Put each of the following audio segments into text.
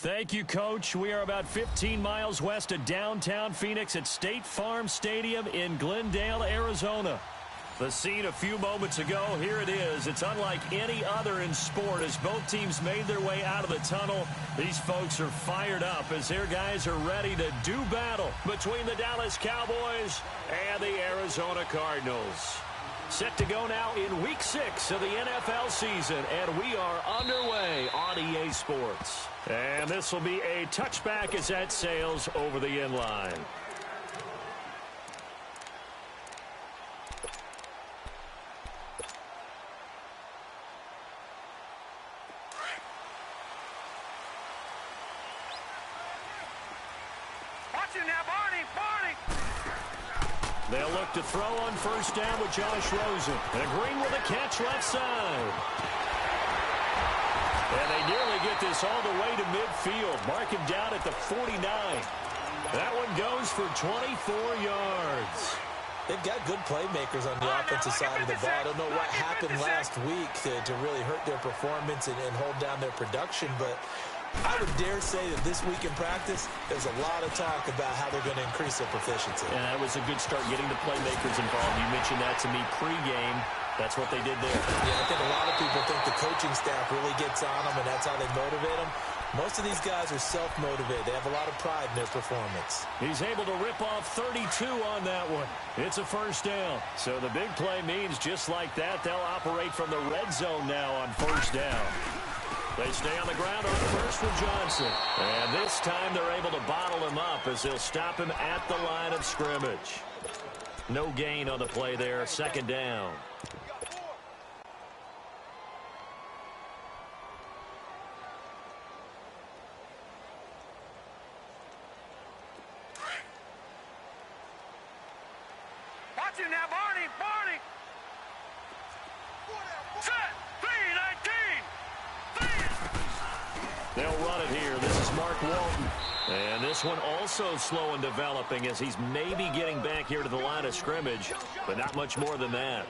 Thank you, Coach. We are about 15 miles west of downtown Phoenix at State Farm Stadium in Glendale, Arizona. The scene a few moments ago, here it is. It's unlike any other in sport as both teams made their way out of the tunnel. These folks are fired up as their guys are ready to do battle between the Dallas Cowboys and the Arizona Cardinals. Set to go now in Week 6 of the NFL season, and we are underway on EA Sports. And this will be a touchback as that sails over the end line. They'll look to throw on first down with Josh Rosen. And Green with a catch left side. And they nearly get this all the way to midfield. Mark him down at the 49. That one goes for 24 yards. They've got good playmakers on the offensive side of the ball. I don't know what happened last week to really hurt their performance and hold down their production, but I would dare say that this week in practice, there's a lot of talk about how they're going to increase their proficiency. And that was a good start, getting the playmakers involved. You mentioned that to me pregame. That's what they did there. Yeah, I think a lot of people think the coaching staff really gets on them, and that's how they motivate them. Most of these guys are self-motivated. They have a lot of pride in their performance. He's able to rip off 32 on that one. It's a first down. So the big play means just like that, they'll operate from the red zone now on first down. They stay on the ground on first with Johnson. And this time they're able to bottle him up as they'll stop him at the line of scrimmage. No gain on the play there. Second down. Watch him now, Barney. Set. 3-19. They'll run it here. This is Mark Walton. And this one also slow in developing as he's maybe getting back here to the line of scrimmage, but not much more than that.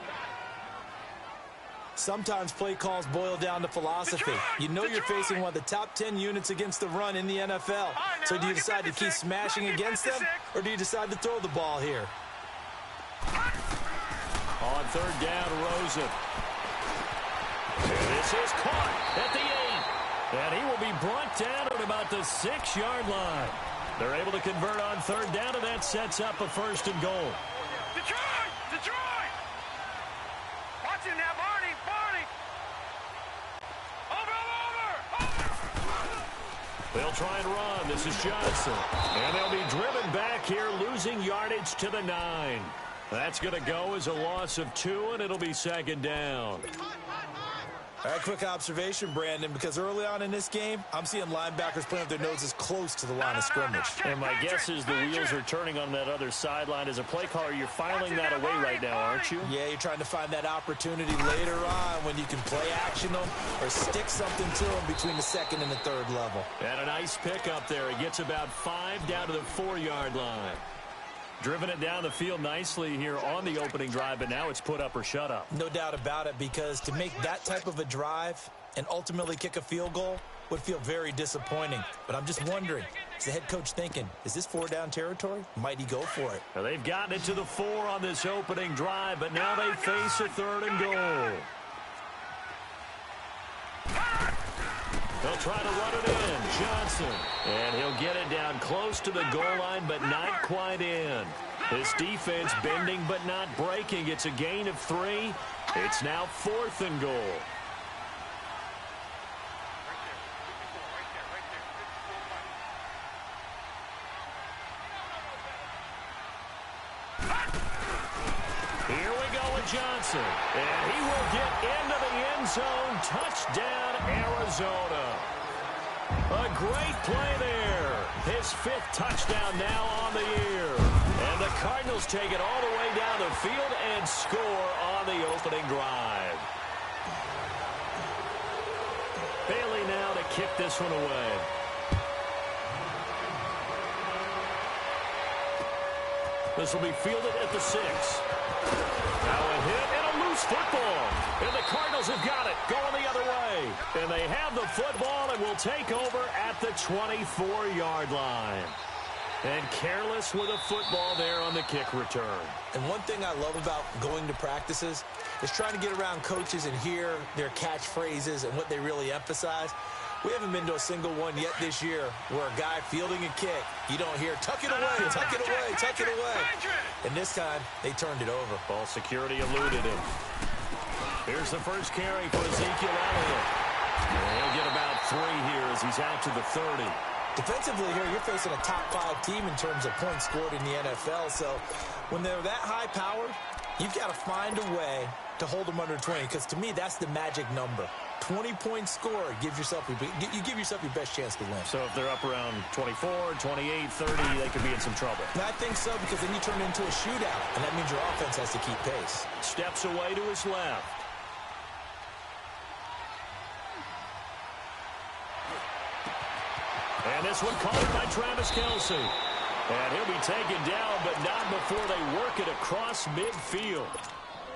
Sometimes play calls boil down to philosophy. You know you're facing one of the top 10 units against the run in the NFL. So do you decide to keep smashing against them, or do you decide to throw the ball here? On third down, Rosen. And this is caught at the 8. And he will be brought down at about the 6-yard line. They're able to convert on third down, and that sets up a first and goal. Detroit! Watch him now, Barney! Over! They'll try and run. This is Johnson. And they'll be driven back here, losing yardage to the 9. That's going to go as a loss of 2, and it'll be second down. All right, quick observation, Brandon, because early on in this game, I'm seeing linebackers playing with their noses close to the line of scrimmage. And my guess is the wheels are turning on that other sideline. As a play caller, you're filing that away right now, aren't you? Yeah, you're trying to find that opportunity later on when you can play action them or stick something to them between the second and the third level. And a nice pick up there. He gets about 5 down to the 4-yard line. Driven it down the field nicely here on the opening drive, but now it's put up or shut up. No doubt about it, because to make that type of a drive and ultimately kick a field goal would feel very disappointing. But I'm just wondering, is the head coach thinking, is this 4-down territory? Might he go for it? Now they've gotten it to the 4 on this opening drive, but now they face a third and goal. They'll try to run it in. Johnson. And he'll get it down close to the goal line, but not quite in. This defense bending but not breaking. It's a gain of 3. It's now 4th and goal. Here we go with Johnson. And he will get into the end zone. Touchdown, Arizona. A great play there. His 5th touchdown now on the year. And the Cardinals take it all the way down the field and score on the opening drive. Bailey now to kick this one away. This will be fielded at the 6. Now a hit and a loose football. And the Cardinals have got it. Going the other way. And they have the football and will take over at the 24-yard line. And careless with a football there on the kick return. And one thing I love about going to practices is trying to get around coaches and hear their catchphrases and what they really emphasize. We haven't been to a single one yet this year where a guy fielding a kick, you don't hear, tuck it away, tuck it away, tuck it away. And this time, they turned it over. Ball security eluded him. Here's the first carry for Ezekiel Elliott. And he'll get about 3 here as he's out to the 30. Defensively here, you're facing a top-5 team in terms of points scored in the NFL. So when they're that high-powered, you've got to find a way to hold them under 20, because to me, that's the magic number. 20 points scored, you give yourself your best chance to win. So if they're up around 24, 28, 30, they could be in some trouble. And I think so, because then you turn it into a shootout, and that means your offense has to keep pace. Steps away to his left. And this one caught by Travis Kelce. And he'll be taken down, but not before they work it across midfield.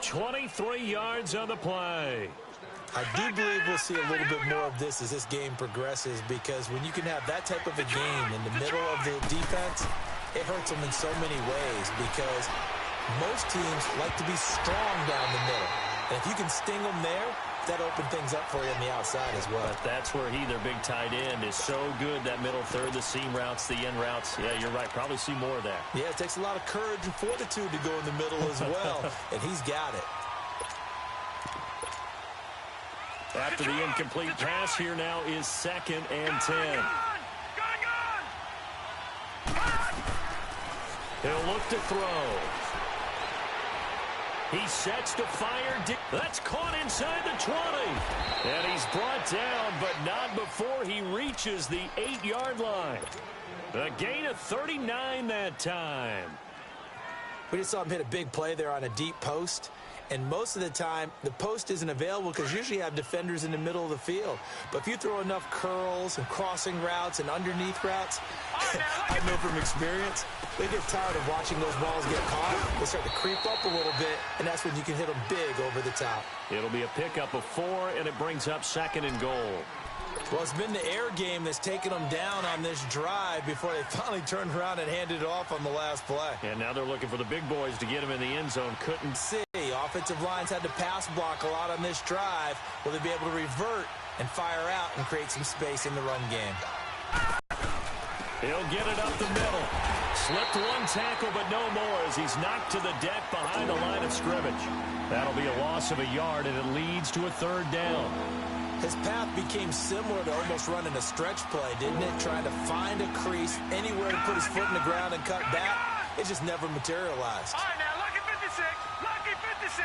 23 yards on the play. I do believe we'll see a little bit more of this as this game progresses, because when you can have that type of a game in the middle of the defense, it hurts them in so many ways, because most teams like to be strong down the middle. And if you can sting them there, that opens things up for you on the outside as well. But that's where their big tight end, is so good, that middle third, the seam routes, the end routes. Yeah, you're right. Probably see more of that. Yeah, it takes a lot of courage and fortitude to go in the middle as well, and he's got it. After the incomplete pass, here now is 2nd and 10. He'll look to throw. He sets to fire. That's caught inside the 20. And he's brought down, but not before he reaches the 8-yard line. A gain of 39 that time. We just saw him hit a big play there on a deep post. And most of the time, the post isn't available because usually you have defenders in the middle of the field. But if you throw enough curls and crossing routes and underneath routes, I know from experience, they get tired of watching those balls get caught. They start to creep up a little bit, and that's when you can hit them big over the top. It'll be a pickup of 4, and it brings up 2nd and goal. Well, it's been the air game that's taken them down on this drive before they finally turned around and handed it off on the last play. And now they're looking for the big boys to get him in the end zone. Couldn't see. Offensive lines had to pass block a lot on this drive. Will they be able to revert and fire out and create some space in the run game? He'll get it up the middle. Slipped one tackle, but no more as he's knocked to the deck behind the line of scrimmage. That'll be a loss of a yard, and it leads to a 3rd down. His path became similar to almost running a stretch play, didn't it? Trying to find a crease, anywhere to put his foot in the ground and cut back. It just never materialized. All right, now, lucky 56. Lucky 56.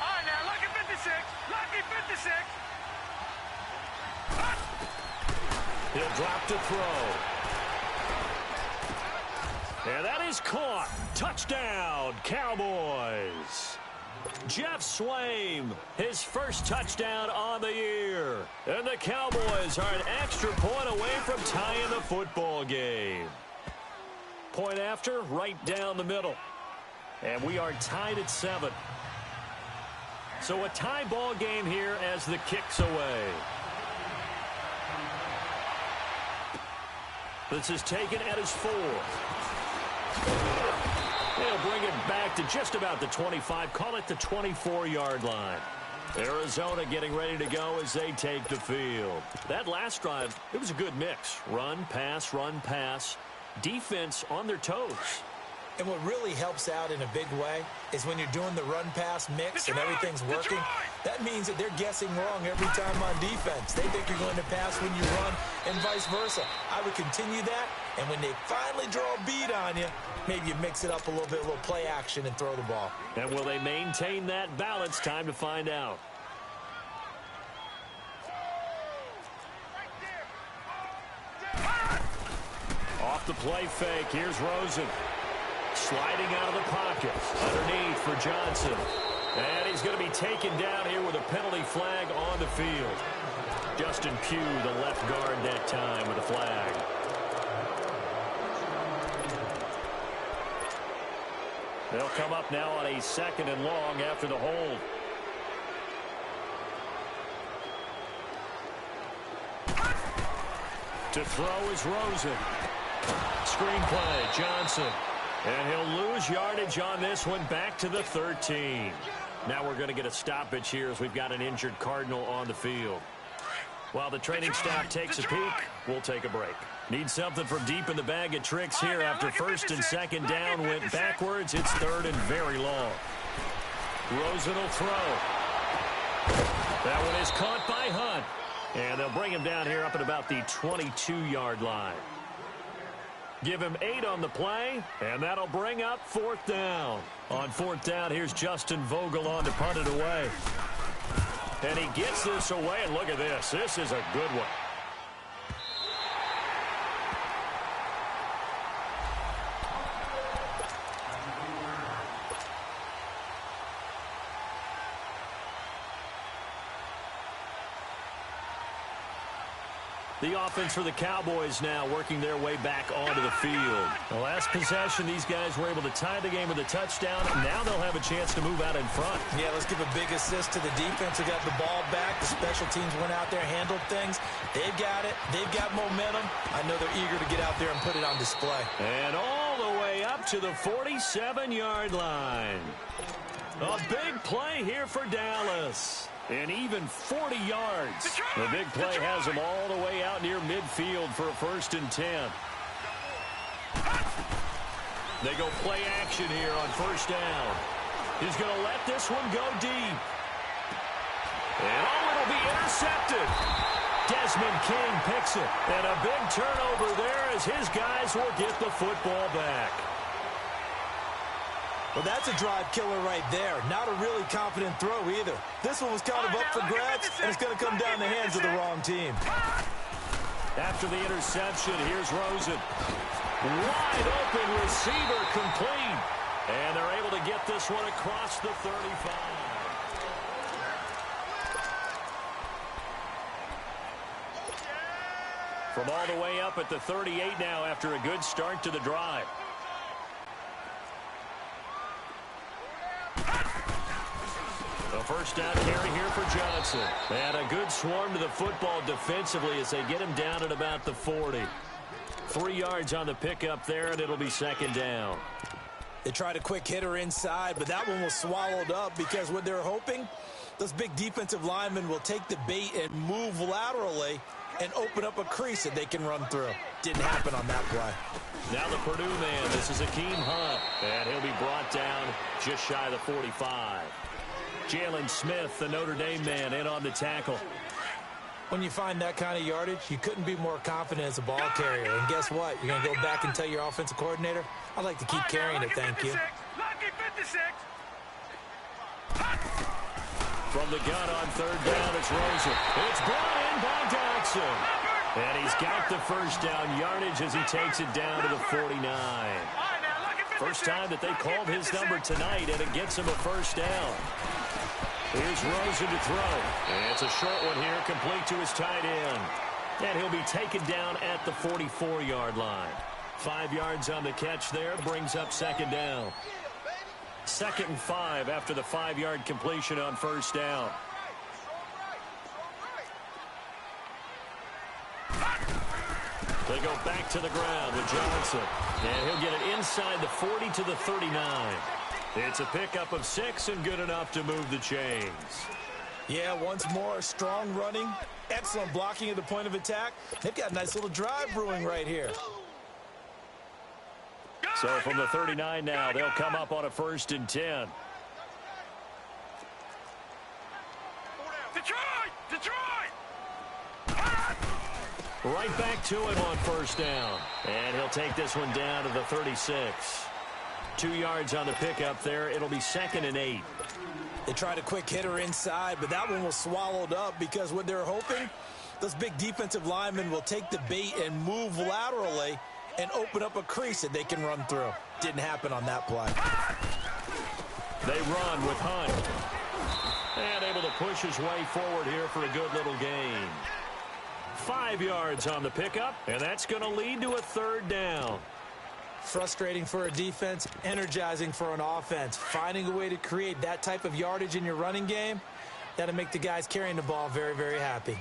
All right, now, lucky 56. Lucky 56. He'll drop to throw. And that is caught. Touchdown, Cowboys. Jeff Swaim, his first touchdown on the year. And the Cowboys are an extra point away from tying the football game. Point after, right down the middle. And we are tied at 7. So a tie ball game here as the kick's away. This is taken at his 4. They'll bring it back to just about the 25. Call it the 24-yard line. Arizona getting ready to go as they take the field. That last drive, it was a good mix. Run, pass, defense on their toes. And what really helps out in a big way is when you're doing the run-pass mix and everything's working, that means that they're guessing wrong every time on defense. They think you're going to pass when you run and vice versa. I would continue that, and when they finally draw a bead on you, maybe you mix it up a little bit, a little play action, and throw the ball. And will they maintain that balance? Time to find out. Off the play fake, here's Rosen. Sliding out of the pocket. Underneath for Johnson. And he's going to be taken down here with a penalty flag on the field. Justin Pugh, the left guard that time with a flag. They'll come up now on a 2nd and long after the hold. To throw is Rosen. Screenplay, Johnson. And he'll lose yardage on this one, back to the 13. Now we're going to get a stoppage here as we've got an injured Cardinal on the field. While the training staff takes a peek, we'll take a break. Need something from deep in the bag of tricks here after first and second down went backwards. It's third and very long. Rosen will throw. That one is caught by Hunt. And they'll bring him down here up at about the 22-yard line. Give him 8 on the play, and that'll bring up fourth down. On fourth down, here's Justin Vogel on to punt it away. And he gets this away, and look at this. This is a good one. The offense for the Cowboys now working their way back onto the field. The last possession, these guys were able to tie the game with a touchdown. Now they'll have a chance to move out in front. Yeah, let's give a big assist to the defense who got the ball back. The special teams went out there, handled things. They've got it. They've got momentum. I know they're eager to get out there and put it on display. And all the way up to the 47-yard line. A big play here for Dallas. And even 40 yards. The big play has them all the way out near midfield for a first and 10. They go play action here on first down. He's going to let this one go deep. And it'll be intercepted. Desmond King picks it. And a big turnover there as his guys will get the football back. Well, that's a drive killer right there. Not a really confident throw either. This one was kind of up for grabs, and it's going to come down the hands of the wrong team. After the interception, here's Rosen. Wide open receiver complete. And they're able to get this one across the 35. From all the way up at the 38 now after a good start to the drive. A first down carry here for Johnson. And a good swarm to the football defensively as they get him down at about the 40. 3 yards on the pickup there, and it'll be second down. They tried a quick hitter inside, but that one was swallowed up because what they're hoping, those big defensive linemen will take the bait and move laterally and open up a crease that they can run through. Didn't happen on that play. Now the Purdue man, this is Akeem Hunt, and he'll be brought down just shy of the 45. Jalen Smith, the Notre Dame man, in on the tackle. When you find that kind of yardage, you couldn't be more confident as a ball carrier. And guess what? You're going to go back and tell your offensive coordinator, I'd like to keep carrying it, thank you. Lucky 56. From the gun on third down, it's Rosen. It's brought in by Dodson. And he's got the first down yardage as he takes it down to the 49. First time that they called his number tonight, and it gets him a first down. Here's Rosen to throw. And it's a short one here, complete to his tight end. And he'll be taken down at the 44-yard line. 5 yards on the catch there, brings up second down. 2nd and 5 after the 5-yard completion on first down. They go back to the ground with Johnson. And he'll get it inside the 40 to the 39. It's a pickup of 6 and good enough to move the chains. Yeah, once more, strong running, excellent blocking at the point of attack. They've got a nice little drive brewing right here. So from the 39 now, they'll come up on a 1st and 10. Right back to him on first down. And he'll take this one down to the 36. 2 yards on the pickup there. It'll be 2nd and 8. They tried a quick hitter inside, but that one was swallowed up because what they're hoping, those big defensive linemen will take the bait and move laterally and open up a crease that they can run through. Didn't happen on that play. They run with Hunt. And able to push his way forward here for a good little gain. 5 yards on the pickup, and that's going to lead to a 3rd down. Frustrating for a defense, energizing for an offense. Finding a way to create that type of yardage in your running game, that'll make the guys carrying the ball very, very happy.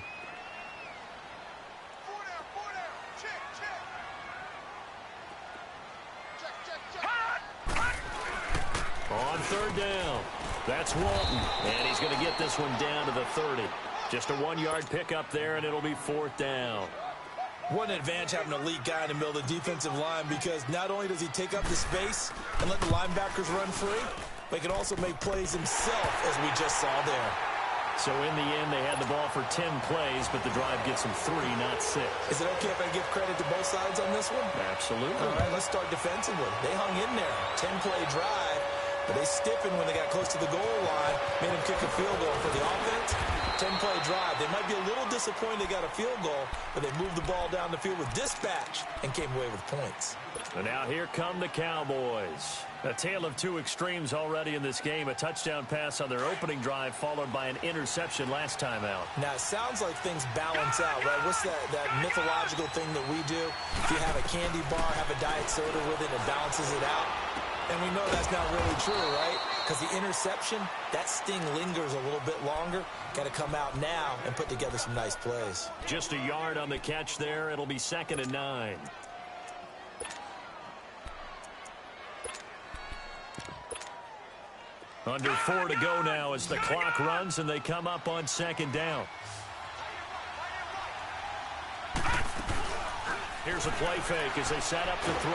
On third down, that's Walton, and he's going to get this one down to the 30. Just a 1-yard pickup there, and it'll be 4th down. What an advantage having an elite guy in the middle of the defensive line, because not only does he take up the space and let the linebackers run free, but he can also make plays himself, as we just saw there. So in the end, they had the ball for 10 plays, but the drive gets them 3, not 6. Is it okay if I give credit to both sides on this one? Absolutely. All right, let's start defensively. They hung in there. 10-play drive, but they stiffened when they got close to the goal line, made them kick a field goal. For the offense, 10-play drive. They might be a little disappointed they got a field goal, but they moved the ball down the field with dispatch and came away with points. And now here come the Cowboys. A tale of two extremes already in this game. A touchdown pass on their opening drive, followed by an interception last time out. Now, it sounds like things balance out, right? What's that mythological thing that we do? If you have a candy bar, have a diet soda with it, it balances it out. And we know that's not really true, right? Because the interception, that sting lingers a little bit longer. Got to come out now and put together some nice plays. Just a yard on the catch there. It'll be 2nd and 9. Under 4 to go now as the clock runs and they come up on 2nd down. Here's a play fake as they set up to throw.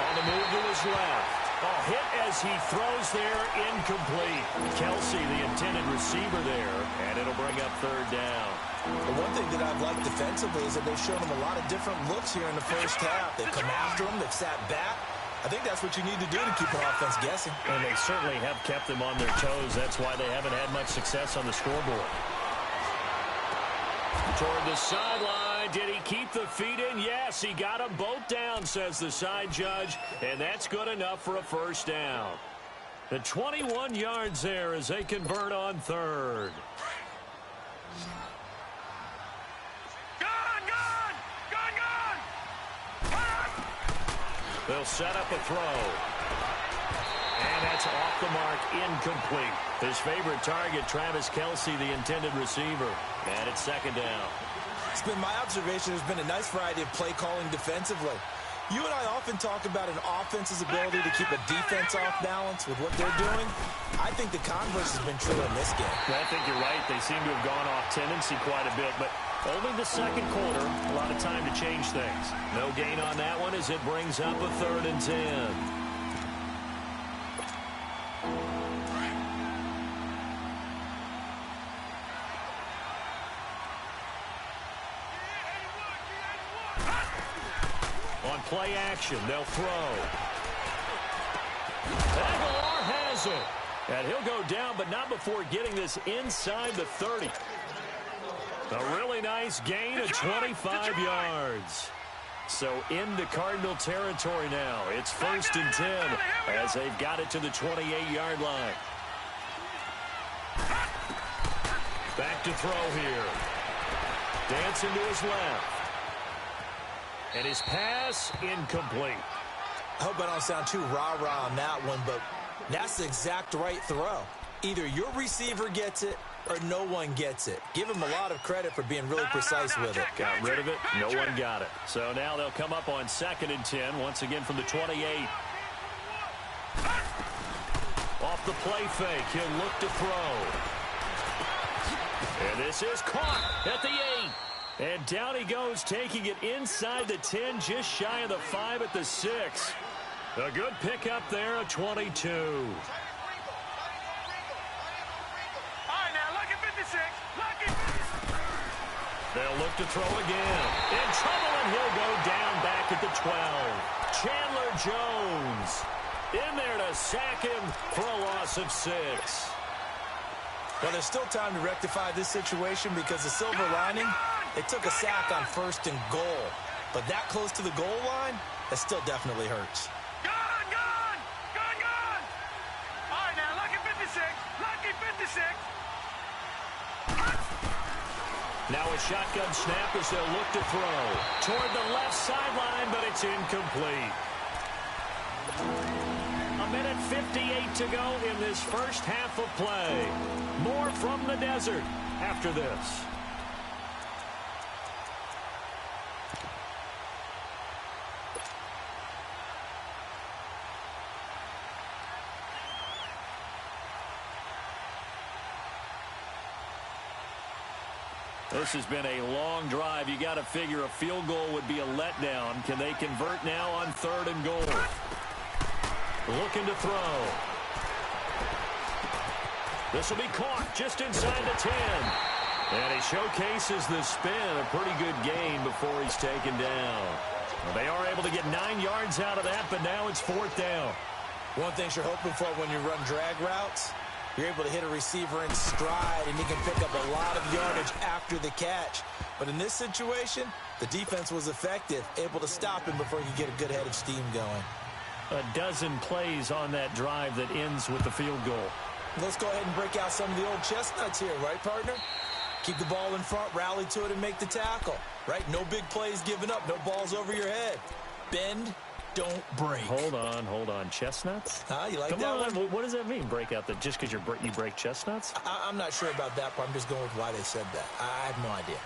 On the move to his left. Oh, hit as he throws there, incomplete. Kelsey, the intended receiver there, and it'll bring up 3rd down. The one thing that I've liked defensively is that they've shown him a lot of different looks here in the first half. They've come after him, they've sat back. I think that's what you need to do to keep an offense guessing. And they certainly have kept them on their toes. That's why they haven't had much success on the scoreboard. Toward the sideline. Did he keep the feet in? Yes, he got them both down, says the side judge. And that's good enough for a 1st down. The 21 yards there as they convert on 3rd. They'll set up a throw. And that's off the mark, incomplete. His favorite target, Travis Kelsey, the intended receiver. And it's 2nd down. It's been my observation there's been a nice variety of play calling defensively. You and I often talk about an offense's ability to keep a defense off balance with what they're doing. I think the converse has been true in this game. I think you're right. They seem to have gone off tendency quite a bit, but only the 2nd quarter. A lot of time to change things. No gain on that one as it brings up a 3rd and 10. On play action, they'll throw. Aguilar has it. And he'll go down, but not before getting this inside the 30. A really nice gain of 25 yards. So into Cardinal territory now. It's 1st and 10 as they've got it to the 28-yard line. Back to throw here. Dancing to his left. And his pass incomplete. I hope I don't sound too rah-rah on that one, but that's the exact right throw. Either your receiver gets it or no one gets it. Give him a lot of credit for being really precise with it. Got rid of it. No one got it. So now they'll come up on 2nd and 10, once again from the 28. Off the play fake, he'll look to throw. And this is caught at the 8. And down he goes, taking it inside the 10, just shy of the 5 at the 6. A good pickup there at 22. They'll look to throw again. In trouble, and he'll go down back at the 12. Chandler Jones in there to sack him for a loss of 6. Well, there's still time to rectify this situation because the silver lining, they took a sack on 1st and goal. But that close to the goal line, that still definitely hurts. Gone! All right, now, lucky 56. Lucky 56. Now a shotgun snap as they'll look to throw. Toward the left sideline, but it's incomplete. A minute 58 to go in this first half of play. More from the desert after this. This has been a long drive. You got to figure a field goal would be a letdown. Can they convert now on 3rd and goal? Looking to throw. This will be caught just inside the 10. And he showcases the spin. A pretty good gain before he's taken down. Well, they are able to get 9 yards out of that, but now it's 4th down. One thing you're hoping for when you run drag routes, you're able to hit a receiver in stride, and he can pick up a lot of yardage after the catch. But in this situation, the defense was effective, able to stop him before he could get a good head of steam going. A dozen plays on that drive that ends with the field goal. Let's go ahead and break out some of the old chestnuts here, right, partner? Keep the ball in front, rally to it, and make the tackle, right? No big plays given up, no balls over your head. Bend, don't break. Hold on. Chestnuts? You like Come that on. one? What does that mean, break out? That just because you break chestnuts? I'm not sure about that, but I'm just going with why they said that. I have no idea.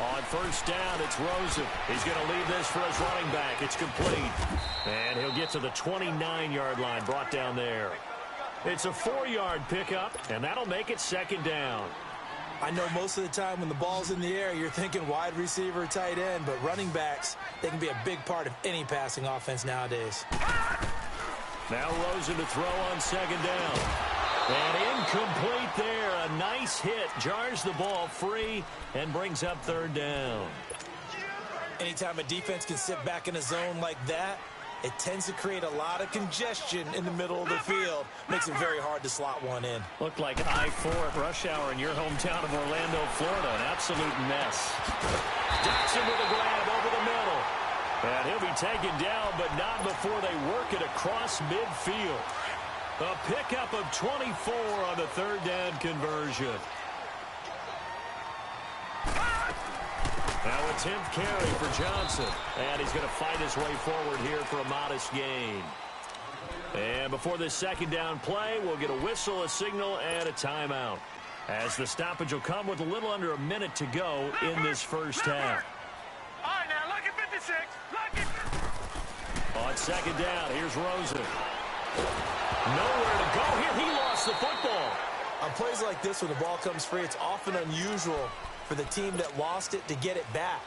On 1st down, it's Rosen. He's going to leave this for his running back. It's complete. And he'll get to the 29-yard line, brought down there. It's a 4-yard pickup, and that'll make it 2nd down. I know most of the time when the ball's in the air, you're thinking wide receiver, tight end, but running backs, they can be a big part of any passing offense nowadays. Now Rosen to throw on 2nd down. And incomplete there. A nice hit. Jars the ball free and brings up 3rd down. Anytime a defense can sit back in a zone like that, it tends to create a lot of congestion in the middle of the field. Makes it very hard to slot one in. Looked like I-4 at rush hour in your hometown of Orlando, Florida. An absolute mess. Jackson with a grab over the middle. And he'll be taken down, but not before they work it across midfield. A pickup of 24 on the 3rd down conversion. Now a 10th carry for Johnson. And he's going to fight his way forward here for a modest gain. And before this 2nd down play, we'll get a whistle, a signal, and a timeout. As the stoppage will come with a little under a minute to go in this first half. All right, now, lucky 56. Lucky. On 2nd down, here's Rosen. Nowhere to go here. He lost the football. On plays like this, when the ball comes free, it's often unusual for the team that lost it to get it back.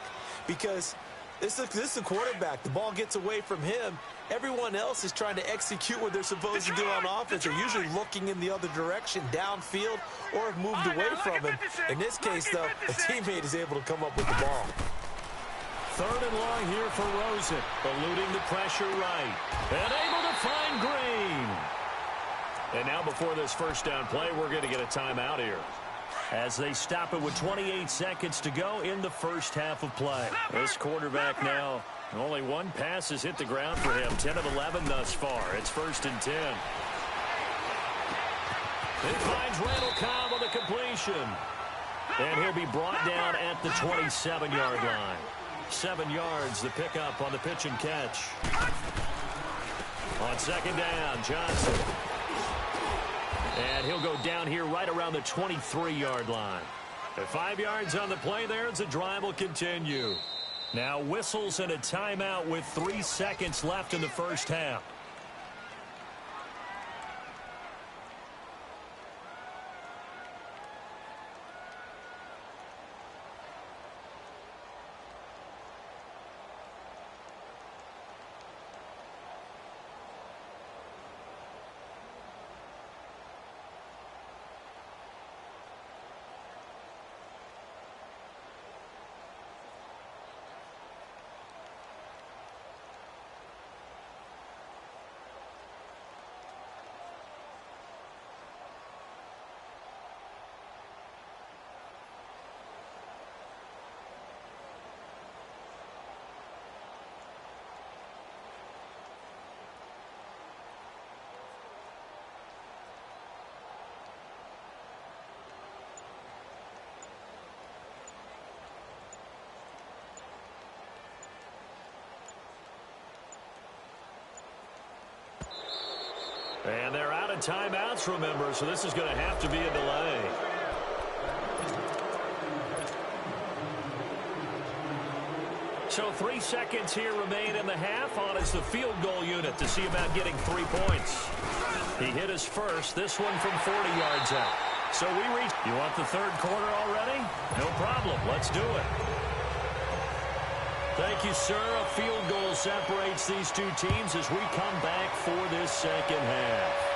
Because this is a quarterback. The ball gets away from him. Everyone else is trying to execute what they're supposed to do on offense. They're usually looking in the other direction, downfield, or have moved away from him. In this case, though, a teammate is able to come up with the ball. 3rd and long here for Rosen. Eluding the pressure right. And able to find Green. And now before this first down play, we're going to get a timeout here. As they stop it with 28 seconds to go in the first half of play. This quarterback now, only one pass has hit the ground for him. 10 of 11 thus far. It's 1st and 10. He finds Randall Cobb on the completion. And he'll be brought down at the 27-yard line. 7 yards, the pickup on the pitch and catch. On 2nd down, Johnson. And he'll go down here right around the 23-yard line. At 5 yards on the play there, the drive will continue. Now whistles and a timeout with 3 seconds left in the first half. And they're out of timeouts, remember, so this is going to have to be a delay. So 3 seconds here remain in the half. On is the field goal unit to see about getting 3 points. He hit his first, this one from 40 yards out. So we reach. You want the third quarter already? No problem. Let's do it. Thank you, sir. A field goal separates these two teams as we come back for this second half.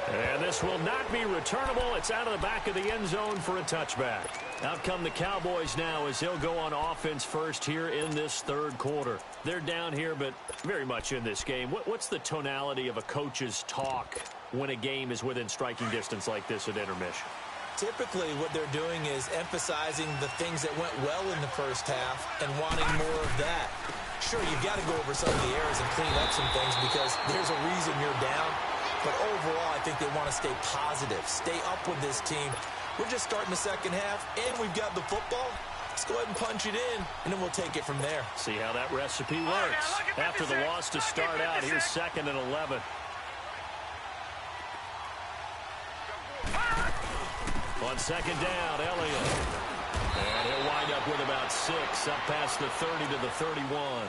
And this will not be returnable. It's out of the back of the end zone for a touchback. Out come the Cowboys now as they'll go on offense first here in this third quarter. They're down here, but very much in this game. What's the tonality of a coach's talk when a game is within striking distance like this at intermission? Typically, what they're doing is emphasizing the things that went well in the first half and wanting more of that. Sure, you've got to go over some of the errors and clean up some things because there's a reason you're down. But overall, I think they want to stay positive, stay up with this team. We're just starting the second half, and we've got the football. Let's go ahead and punch it in, and then we'll take it from there. See how that recipe works. After the loss to start out, here's 2nd and 11. On second down, Elliott. And he'll wind up with about 6, up past the 30 to the 31.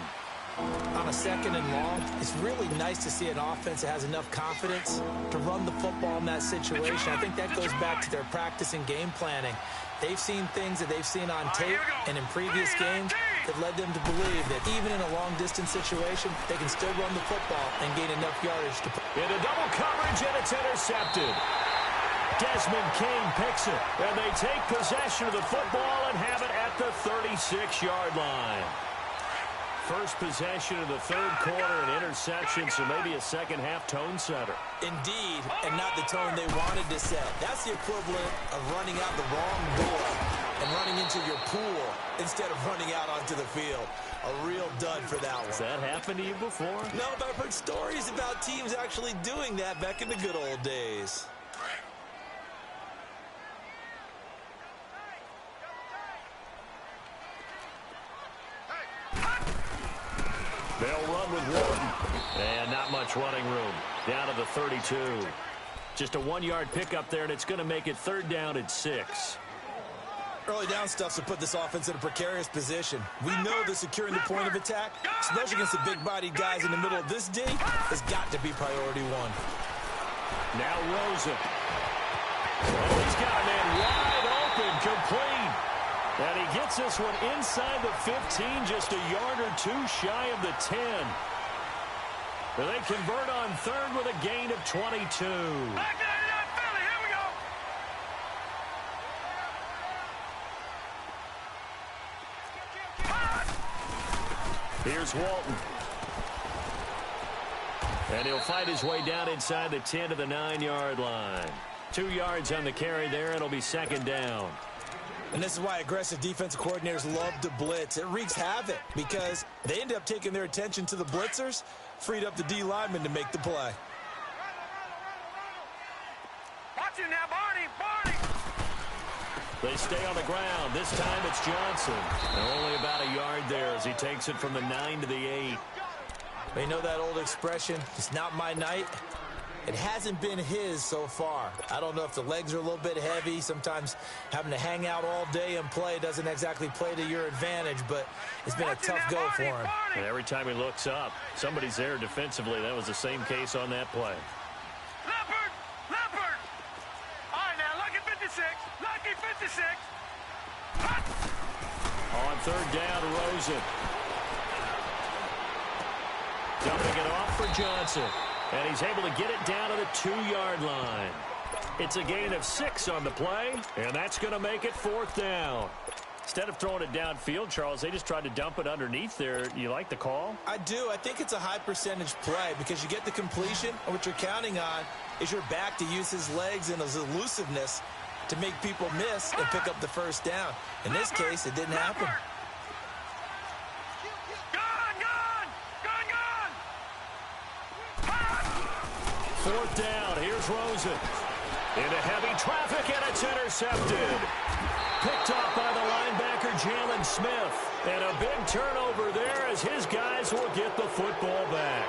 On a 2nd and long, it's really nice to see an offense that has enough confidence to run the football in that situation. I think that goes back to their practice and game planning. They've seen things that they've seen on tape and in previous games that led them to believe that even in a long-distance situation, they can still run the football and gain enough yardage to... Into double coverage, and it's intercepted. Desmond King picks it, and they take possession of the football and have it at the 36-yard line. First possession of the third quarter, an interception, so maybe a second-half tone setter. Indeed, and not the tone they wanted to set. That's the equivalent of running out the wrong door and running into your pool instead of running out onto the field. A real dud for that one. Has that happened to you before? No, but I've heard stories about teams actually doing that back in the good old days. They'll run with Wharton. And not much running room. Down to the 32. Just a 1-yard pickup there, and it's going to make it 3rd down and 6. Early down stuff to put this offense in a precarious position. We know that securing the point of attack, especially against the big-bodied guys in the middle of this D, has got to be priority 1. Now Rosen. Oh, he's got a man wide open, complete. And he gets this one inside the 15, just a yard or 2 shy of the 10. But they convert on 3rd with a gain of 22. Here's Walton. And he'll fight his way down inside the 10 to the 9-yard line. 2 yards on the carry there. It'll be 2nd down. And this is why aggressive defensive coordinators love to blitz. It wreaks havoc because they end up taking their attention to the blitzers, freed up the D lineman to make the play. Watch it now, Barney. They stay on the ground. This time it's Johnson. And only about a yard there as he takes it from the 9 to the 8. They know that old expression, it's not my night. It hasn't been his so far. I don't know if the legs are a little bit heavy. Sometimes having to hang out all day and play doesn't exactly play to your advantage, but it's been a tough go for him. And every time he looks up, somebody's there defensively. That was the same case on that play. Leopard! All right, now, lucky 56. Lucky 56. On 3rd down, Rosen. Dumping it off for Johnson. And he's able to get it down to the 2-yard line. It's a gain of 6 on the play, and that's going to make it 4th down. Instead of throwing it downfield, Charles, they just tried to dump it underneath there. You like the call? I do. I think it's a high-percentage play because you get the completion, and what you're counting on is your back to use his legs and his elusiveness to make people miss and pick up the 1st down. In this case, it didn't happen. Fourth down, here's Rosen. Into heavy traffic, and it's intercepted. Picked off by the linebacker, Jalen Smith. And a big turnover there as his guys will get the football back.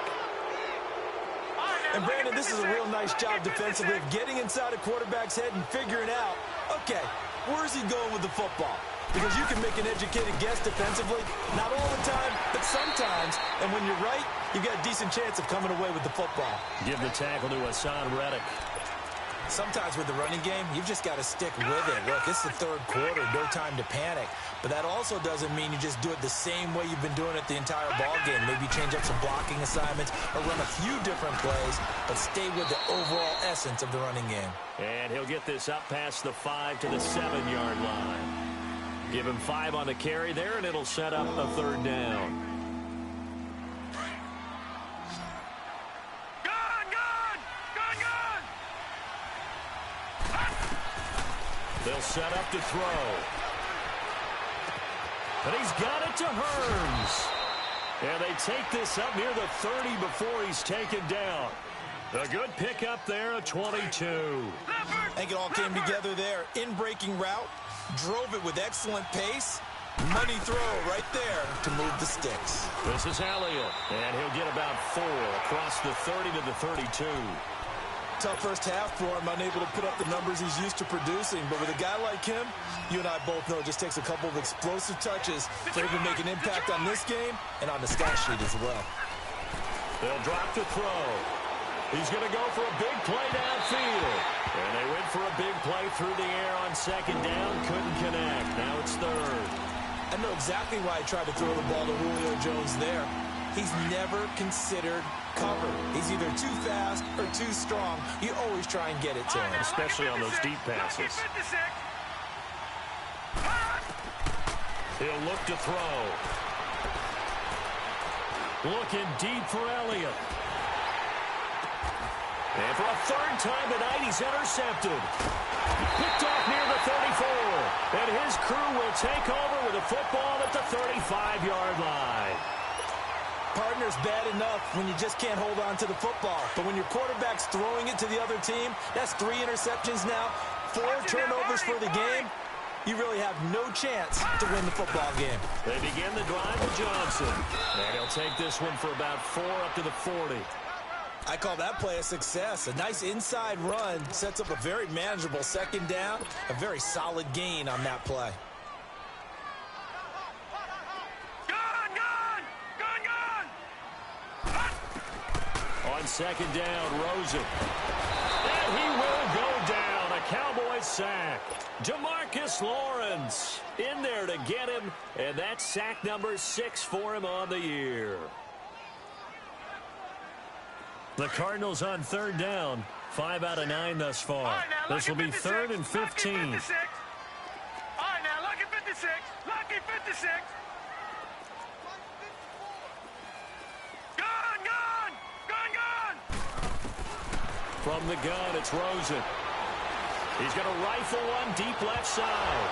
And Brandon, this is a real nice job defensively of getting inside a quarterback's head and figuring out, okay, where's he going with the football? Because you can make an educated guess defensively, not all the time, but sometimes. And when you're right, you've got a decent chance of coming away with the football. Give the tackle to Hassan Reddick. Sometimes with the running game, you've just got to stick with it. Look, it's the third quarter, no time to panic. But that also doesn't mean you just do it the same way you've been doing it the entire ball game. Maybe change up some blocking assignments or run a few different plays, but stay with the overall essence of the running game. And he'll get this up past the 5 to the 7-yard line. Give him 5 on the carry there, and it'll set up a third down. They'll set up to throw. But he's got it to Hearns. And they take this up near the 30 before he's taken down. A good pickup there, a 22. I think it all came together there. In-breaking route, drove it with excellent pace. Money throw right there to move the sticks. This is Elliott, and he'll get about 4 across the 30 to the 32. Tough first half for him, unable to put up the numbers he's used to producing. But with a guy like him, you and I both know it just takes a couple of explosive touches for him to make an impact on this game and on the stat sheet as well. They'll drop to throw. He's going to go for a big play downfield. And they went for a big play through the air on second down. Couldn't connect. Now it's third. I know exactly why I tried to throw the ball to Julio Jones there. He's never considered cover. He's either too fast or too strong. You always try and get it to him. Especially on those deep passes. He'll look to throw. Looking deep for Elliott. And for a third time tonight, he's intercepted. Picked off near the 34. And his crew will take over with a football at the 35-yard line. Partner's bad enough when you just can't hold on to the football. But when your quarterback's throwing it to the other team, that's 3 interceptions now, 4 turnovers for the game. You really have no chance to win the football game. They begin the drive with Johnson. And he'll take this one for about 4 up to the 40. I call that play a success. A nice inside run sets up a very manageable second down. A very solid gain on that play. On second down, Rosen. And he will go down. A Cowboys sack. Demarcus Lawrence in there to get him. And that's sack number 6 for him on the year. The Cardinals on third down. 5 out of 9 thus far. This will be 3rd and 15. All right, now look at 56. Lucky 56. From the gun, it's Rosen. He's going to rifle one deep left side.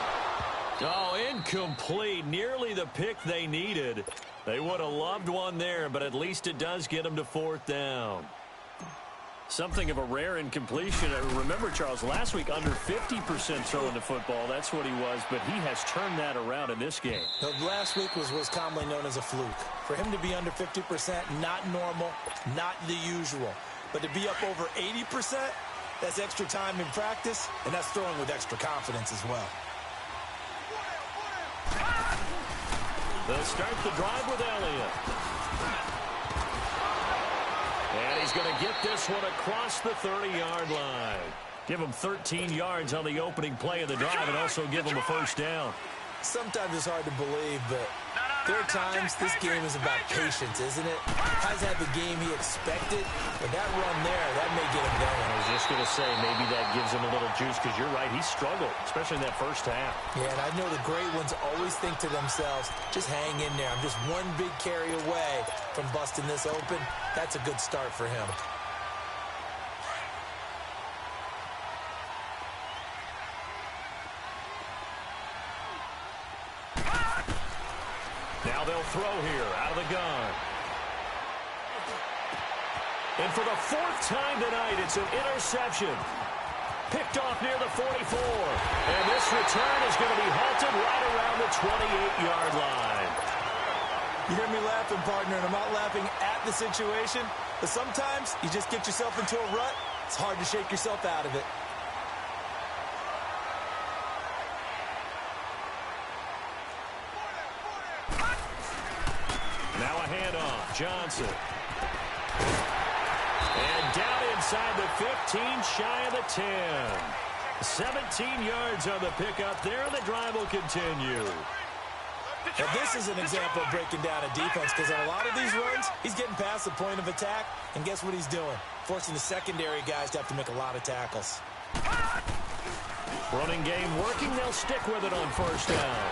Oh, incomplete. Nearly the pick they needed. They would have loved one there, but at least it does get them to 4th down. Something of a rare incompletion. Remember, Charles, last week under 50% throwing the football. That's what he was, but he has turned that around in this game. Last week was commonly known as a fluke. For him to be under 50%, not normal, not the usual. But to be up over 80%, that's extra time in practice, and that's throwing with extra confidence as well. They'll start the drive with Elliott. And he's going to get this one across the 30-yard line. Give him 13 yards on the opening play of the drive and also give him a first down. Sometimes it's hard to believe, but there are times this game is about patience, isn't it? Has had the game he expected, but that run there, that may get him going. I was just going to say, maybe that gives him a little juice, because you're right, he struggled, especially in that first half. Yeah, and I know the great ones always think to themselves, just hang in there. I'm just one big carry away from busting this open. That's a good start for him. Now they'll throw here out of the gun. And for the 4th time tonight, it's an interception. Picked off near the 44. And this return is going to be halted right around the 28-yard line. You hear me laughing, partner, and I'm not laughing at the situation, but sometimes you just get yourself into a rut. It's hard to shake yourself out of it. handoff. Johnson. And down inside the 15, shy of the 10. 17 yards on the pickup there, and the drive will continue. Now, this is an example of breaking down a defense, because on a lot of these runs, he's getting past the point of attack, and guess what he's doing? Forcing the secondary guys to have to make a lot of tackles. Running game working. They'll stick with it on first down.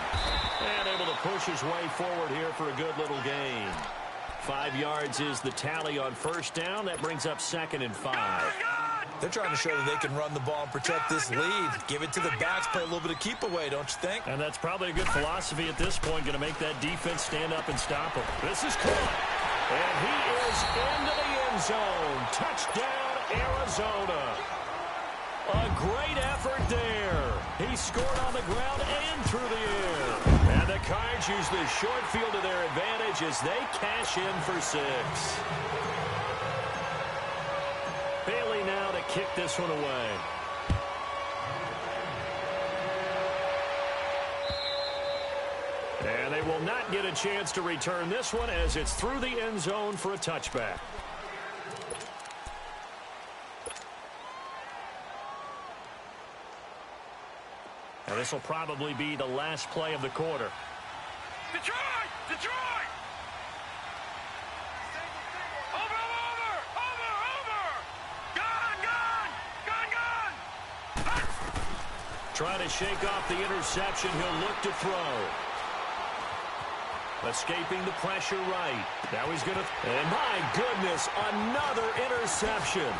And able to push his way forward here for a good little gain. 5 yards is the tally on first down. That brings up 2nd and 5. They're trying to show that they can run the ball and protect this lead. Give it to the backs, play a little bit of keep away, don't you think? And that's probably a good philosophy at this point, going to make that defense stand up and stop him. This is caught. And he is into the end zone. Touchdown, Arizona. A great effort there. He scored on the ground and through the air. And the Cards use the short field to their advantage as they cash in for 6. Bailey now to kick this one away. And they will not get a chance to return this one as it's through the end zone for a touchback. And this will probably be the last play of the quarter. Detroit! Detroit! Over! Gone! Trying to shake off the interception. He'll look to throw. Escaping the pressure right. Now he's going to... And my goodness, another interception.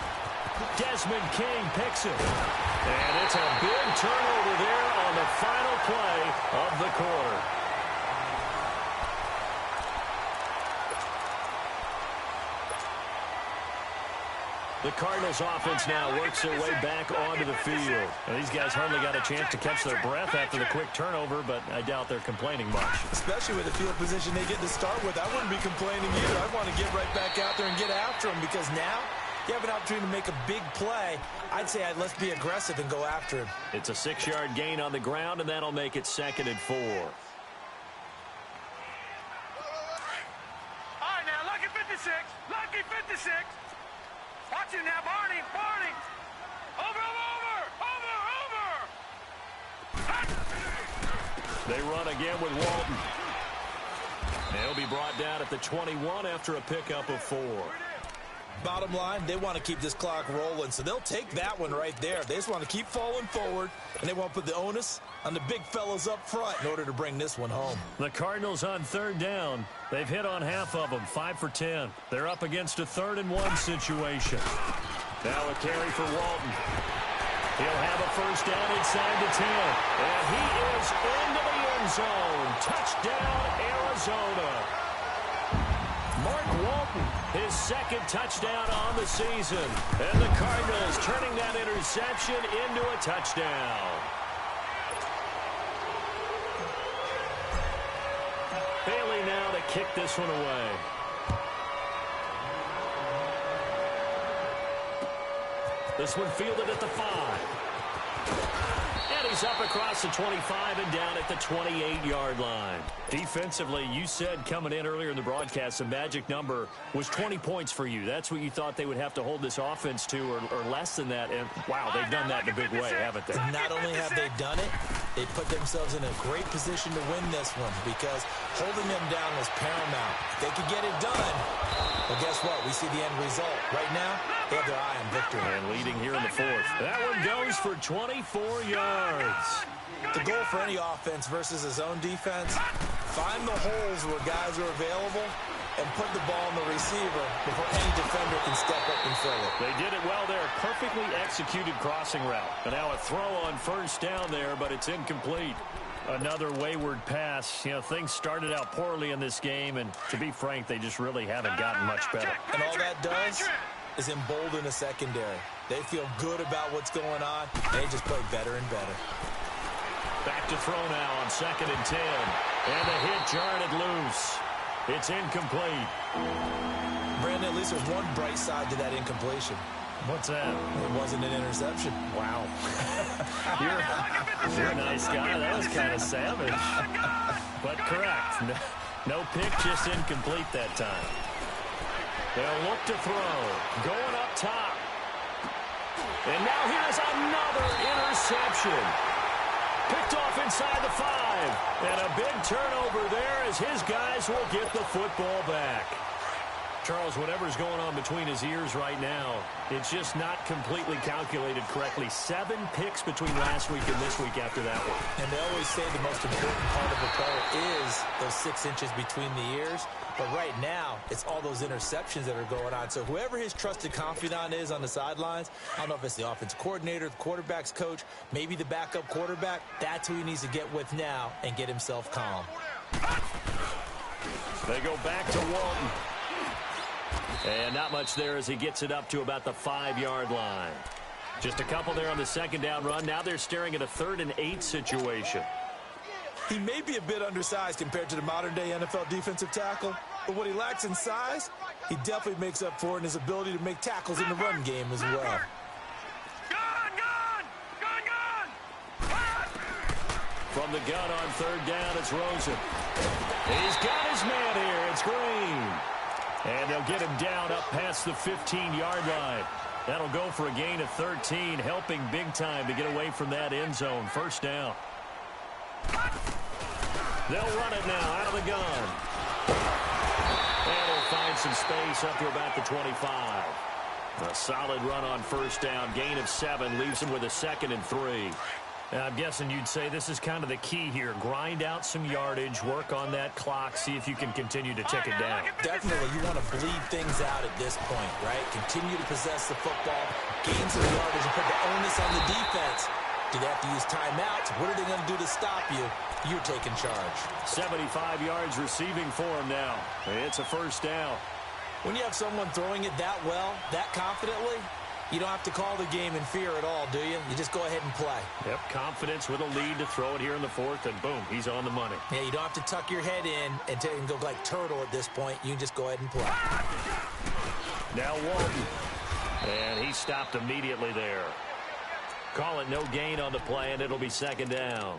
Desmond King picks it. And it's a big turnover there on the final play of the quarter. The Cardinals offense now works their way back onto the field. Now, these guys hardly got a chance to catch their breath after the quick turnover, but I doubt they're complaining much. Especially with the field position they get to start with. I wouldn't be complaining either. I want to get right back out there and get after them, because now you have an opportunity to make a big play. I'd say let's be aggressive and go after him. It's a 6-yard gain on the ground, and that'll make it 2nd and 4. All right, now, lucky 56. Lucky 56. Watch it now, Barney. Over. They run again with Walton. They'll be brought down at the 21 after a pickup of 4. Bottom line, they want to keep this clock rolling, so they'll take that one right there. They just want to keep falling forward, and they want to put the onus on the big fellas up front in order to bring this one home. The Cardinals on 3rd down. They've hit on half of them, 5 for 10. They're up against a 3rd and 1 situation. Now a carry for Walton. He'll have a first down inside the 10. And he is into the end zone. Touchdown, Arizona. Mark Walton, his 2nd touchdown on the season. And the Cardinals turning that interception into a touchdown. Bailey now to kick this one away. This one fielded at the 5. And he's up across the 25 and down at the 28-yard line. Defensively, you said coming in earlier in the broadcast, the magic number was 20 points for you. That's what you thought they would have to hold this offense to, or less than that. And, wow, they've done that in a big way, haven't they? Not only have they done it, they put themselves in a great position to win this one, because holding them down was paramount. If they could get it done, well, guess what? We see the end result. Right now, they have their eye on victory. And leading here in the 4th. That one goes for 24 yards. The goal for any offense versus a zone defense, find the holes where guys are available and put the ball in the receiver before any defender can step up and fill it. They did it well there. Perfectly executed crossing route. And now a throw on first down there, but it's incomplete. Another wayward pass. You know, things started out poorly in this game, and to be frank, they just really haven't gotten much better. And all that does is embolden a secondary. They feel good about what's going on, and they just play better and better. Back to throw now on 2nd and 10. And the hit jarred it loose. It's incomplete. Brandon, at least there's one bright side to that incompletion. What's that? It wasn't an interception. Wow. You're a nice guy. That was kind of savage. But correct. No pick, just incomplete that time. They'll look to throw. Going up top. And now here's another interception. Picked off inside the 5. And a big turnover there as his guys will get the football back. Charles, whatever's going on between his ears right now, it's just not completely calculated correctly. 7 picks between last week and this week after that one. And they always say the most important part of a player is those 6 inches between the ears. But right now, it's all those interceptions that are going on. So whoever his trusted confidant is on the sidelines, I don't know if it's the offensive coordinator, the quarterback's coach, maybe the backup quarterback, that's who he needs to get with now and get himself calm. They go back to Walton. And not much there as he gets it up to about the 5-yard line. Just a couple there on the second down run. Now they're staring at a 3rd and 8 situation. He may be a bit undersized compared to the modern-day NFL defensive tackle, but what he lacks in size, he definitely makes up for in his ability to make tackles in the run game as well. From the gun on 3rd down, it's Rosen. He's got his man here. It's Green. And they'll get him down up past the 15-yard line. That'll go for a gain of 13, helping big time to get away from that end zone. 1st down. They'll run it now out of the gun. And he'll find some space up to about the 25. A solid run on 1st down. Gain of 7 leaves him with a 2nd and 3. I'm guessing you'd say this is kind of the key here. Grind out some yardage, work on that clock, see if you can continue to tick it down. Definitely, you want to bleed things out at this point, right? Continue to possess the football, gain some yardage, and put the onus on the defense. Do they have to use timeouts? What are they going to do to stop you? You're taking charge. 75 yards receiving for him now. It's a 1st down. When you have someone throwing it that well, that confidently, you don't have to call the game in fear at all, do you? You just go ahead and play. Yep, confidence with a lead to throw it here in the 4th, and boom, he's on the money. Yeah, you don't have to tuck your head in and go like turtle at this point. You can just go ahead and play. Now Walton. And he stopped immediately there. Call it no gain on the play, and it'll be 2nd down.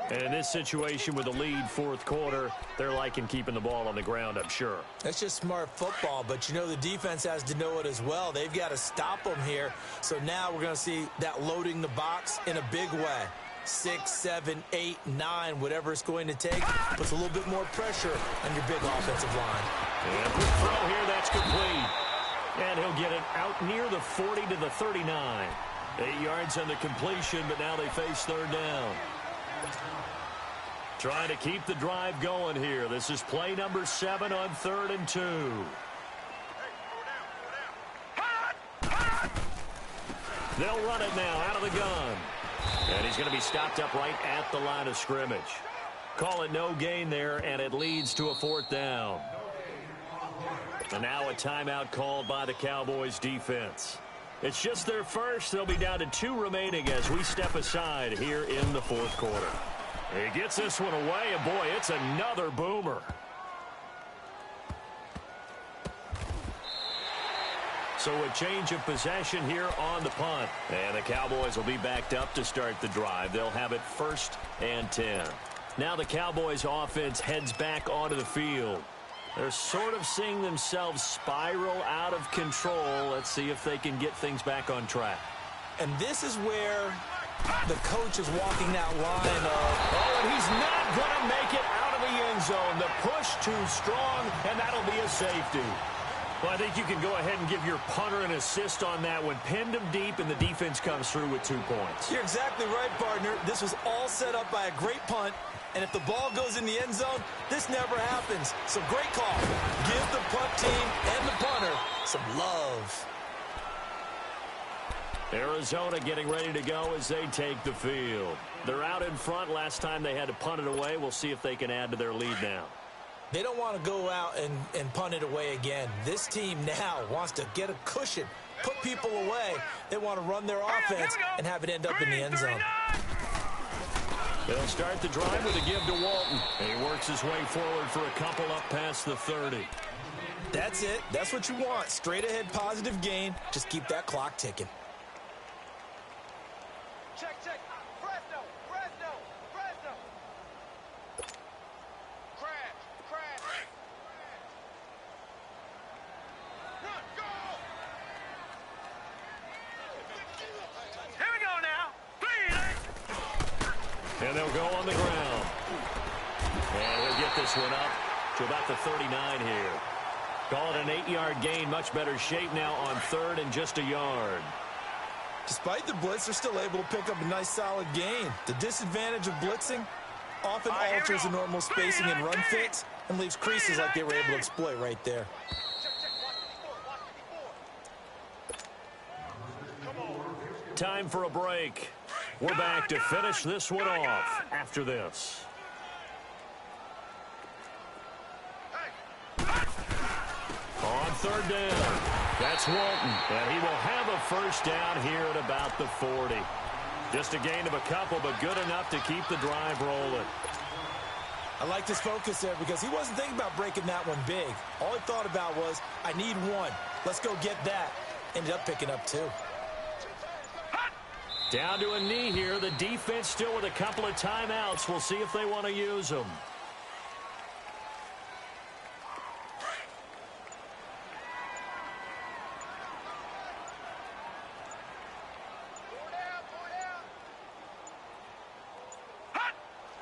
And in this situation with the lead 4th quarter, they're liking keeping the ball on the ground, I'm sure. That's just smart football, but you know the defense has to know it as well. They've got to stop them here. So now we're going to see that loading the box in a big way. 6, 7, 8, 9, whatever it's going to take, puts a little bit more pressure on your big offensive line. And quick throw here, that's complete. And he'll get it out near the 40 to the 39. 8 yards on the completion, but now they face 3rd down. Trying to keep the drive going here. This is play number 7 on 3rd and 2. They'll run it now out of the gun. And he's going to be stopped up right at the line of scrimmage. Call it no gain there, and it leads to a 4th down. And now a timeout called by the Cowboys defense. It's just their first. They'll be down to 2 remaining as we step aside here in the 4th quarter. He gets this one away, and boy, it's another boomer. So a change of possession here on the punt. And the Cowboys will be backed up to start the drive. They'll have it 1st and 10. Now the Cowboys offense heads back onto the field. They're sort of seeing themselves spiral out of control. Let's see if they can get things back on track. And this is where the coach is walking that line of, oh, and he's not going to make it out of the end zone. The push too strong, and that'll be a safety. Well, I think you can go ahead and give your punter an assist on that one. Pinned him deep, and the defense comes through with 2 points. You're exactly right, partner. This was all set up by a great punt, and if the ball goes in the end zone, this never happens. So great call. Give the punt team and the punter some love. Arizona getting ready to go as they take the field. They're out in front. Last time they had to punt it away. We'll see if they can add to their lead now. They don't want to go out and punt it away again. This team now wants to get a cushion, put people away. They want to run their offense and have it end up in the end zone. They'll start the drive with a give to Walton. And he works his way forward for a couple up past the 30. That's it. That's what you want. Straight ahead positive gain. Just keep that clock ticking. Check. Fresno. Crash. And they'll go on the ground. And he'll get this one up to about the 39 here. Call it an 8-yard gain. Much better shape now on third and just a yard. Despite the blitz, they're still able to pick up a nice solid gain. The disadvantage of blitzing often alters the normal spacing and run fits and leaves creases like they were able to exploit right there. Time for a break. We're back to finish this one off after this. On third down, that's Walton, and he will have a first down here at about the 40. Just a gain of a couple, but good enough to keep the drive rolling. I like his focus there because he wasn't thinking about breaking that one big. All he thought about was, I need one. Let's go get that. Ended up picking up two. Down to a knee here. The defense still with a couple of timeouts. We'll see if they want to use them.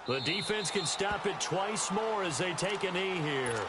The defense can stop it twice more as they take a knee here.